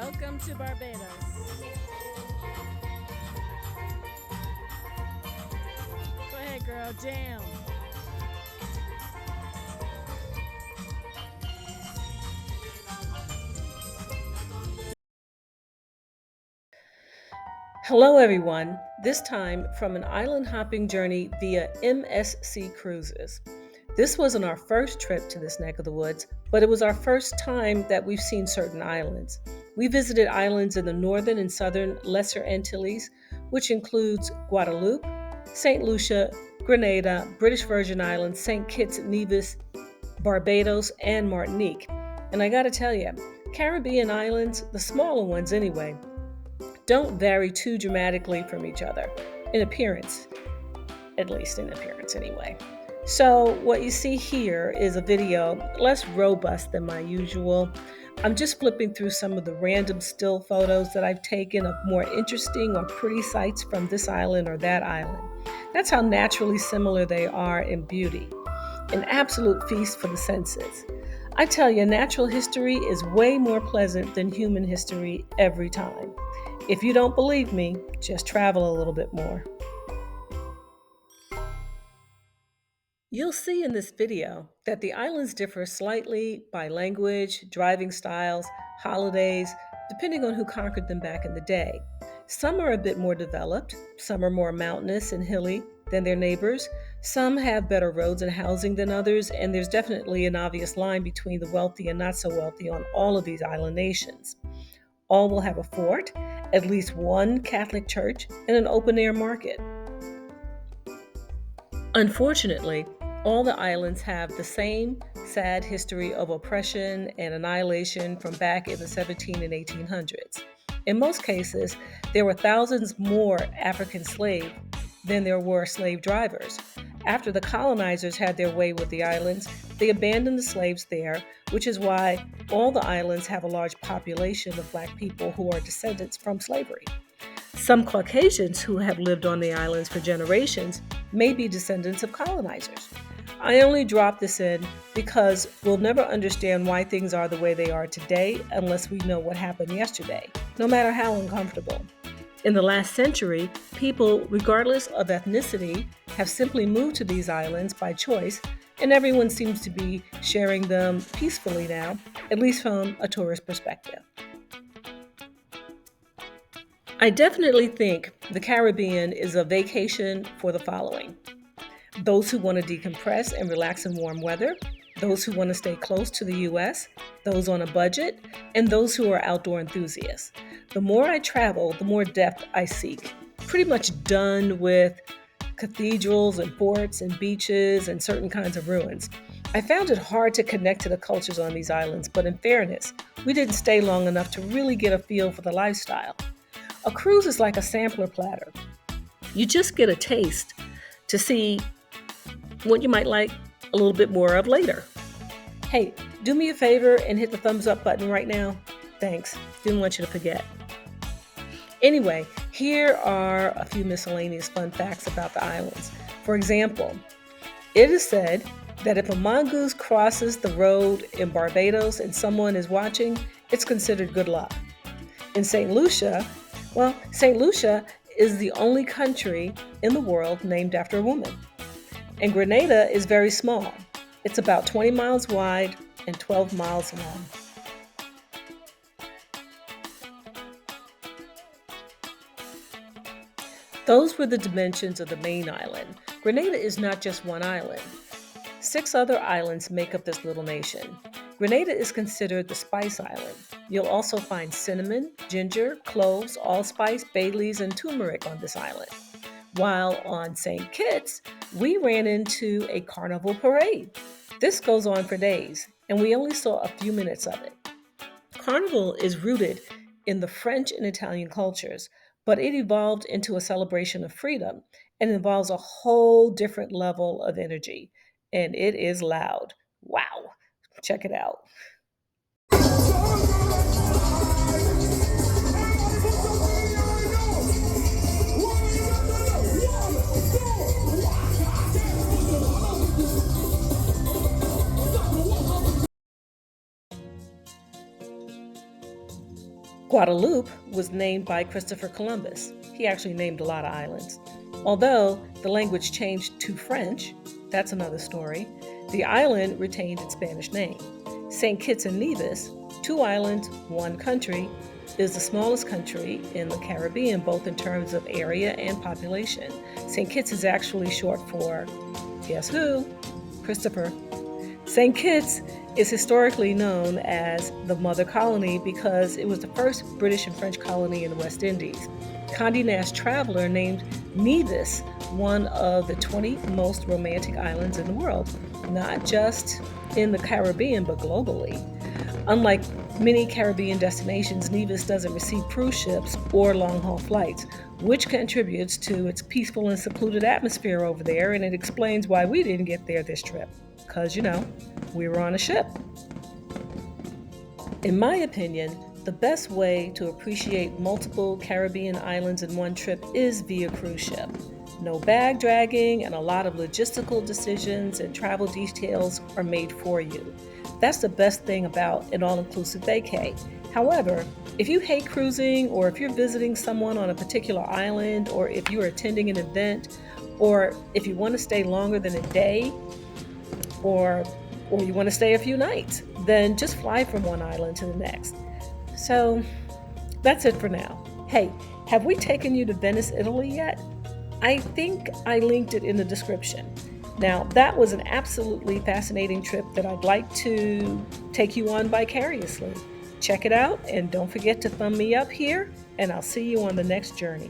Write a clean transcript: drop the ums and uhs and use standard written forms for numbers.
Welcome to Barbados. Go ahead, girl, jam. Hello, everyone. This time from an island hopping journey via MSC Cruises. This wasn't our first trip to this neck of the woods, but it was our first time that we've seen certain islands. We visited islands in the northern and southern Lesser Antilles, which includes Guadalupe, St. Lucia, Grenada, British Virgin Islands, St. Kitts Nevis, Barbados, and Martinique. And I gotta tell you, Caribbean islands, the smaller ones anyway, don't vary too dramatically from each other, in appearance, at least in appearance anyway. So, what you see here is a video less robust than my usual. I'm just flipping through some of the random still photos that I've taken of more interesting or pretty sights from this island or that island. That's how naturally similar they are in beauty. An absolute feast for the senses. I tell you, natural history is way more pleasant than human history every time. If you don't believe me, just travel a little bit more. You'll see in this video that the islands differ slightly by language, driving styles, holidays, depending on who conquered them back in the day. Some are a bit more developed, some are more mountainous and hilly than their neighbors, some have better roads and housing than others, and there's definitely an obvious line between the wealthy and not so wealthy on all of these island nations. All will have a fort, at least one Catholic church, and an open air market. Unfortunately, all the islands have the same sad history of oppression and annihilation from back in the 17 and 1800s. In most cases, there were thousands more African slaves than there were slave drivers. After the colonizers had their way with the islands, they abandoned the slaves there, which is why all the islands have a large population of Black people who are descendants from slavery. Some Caucasians who have lived on the islands for generations may be descendants of colonizers. I only drop this in because we'll never understand why things are the way they are today unless we know what happened yesterday, no matter how uncomfortable. In the last century, people, regardless of ethnicity, have simply moved to these islands by choice, and everyone seems to be sharing them peacefully now, at least from a tourist perspective. I definitely think the Caribbean is a vacation for the following: those who want to decompress and relax in warm weather, those who want to stay close to the US, those on a budget, and those who are outdoor enthusiasts. The more I travel, the more depth I seek. Pretty much done with cathedrals and forts and beaches and certain kinds of ruins. I found it hard to connect to the cultures on these islands, but in fairness, we didn't stay long enough to really get a feel for the lifestyle. A cruise is like a sampler platter. You just get a taste to see what you might like a little bit more of later. Hey, do me a favor and hit the thumbs up button right now. Thanks. Didn't want you to forget. Anyway, here are a few miscellaneous fun facts about the islands. For example, it is said that if a mongoose crosses the road in Barbados and someone is watching, it's considered good luck. In St. Lucia, St. Lucia is the only country in the world named after a woman. And Grenada is very small. It's about 20 miles wide and 12 miles long. Those were the dimensions of the main island. Grenada is not just one island. 6 other islands make up this little nation. Grenada is considered the spice island. You'll also find cinnamon, ginger, cloves, allspice, bay leaves, and turmeric on this island. While on St. Kitts, we ran into a carnival parade. This goes on for days, and we only saw a few minutes of it. Carnival is rooted in the French and Italian cultures, but it evolved into a celebration of freedom and involves a whole different level of energy. And it is loud. Wow. Check it out. Guadalupe was named by Christopher Columbus. He actually named a lot of islands. Although the language changed to French, that's another story, the island retained its Spanish name. St. Kitts and Nevis, 2 islands, 1 country, is the smallest country in the Caribbean, both in terms of area and population. St. Kitts is actually short for, guess who? Christopher. St. Kitts is historically known as the Mother Colony because it was the first British and French colony in the West Indies. Condé Nast Traveler named Nevis one of the 20 most romantic islands in the world, not just in the Caribbean, but globally. Unlike many Caribbean destinations, Nevis doesn't receive cruise ships or long-haul flights, which contributes to its peaceful and secluded atmosphere over there, and it explains why we didn't get there this trip. Because, we were on a ship. In my opinion, the best way to appreciate multiple Caribbean islands in one trip is via cruise ship. No bag dragging, and a lot of logistical decisions and travel details are made for you. That's the best thing about an all-inclusive vacay. However, if you hate cruising, or if you're visiting someone on a particular island, or if you're attending an event, or if you want to stay longer than a day, or you want to stay a few nights, then just fly from one island to the next. So that's it for now. Hey, have we taken you to Venice, Italy yet? I think I linked it in the description. Now, that was an absolutely fascinating trip that I'd like to take you on vicariously. Check it out, and don't forget to thumb me up here, and I'll see you on the next journey.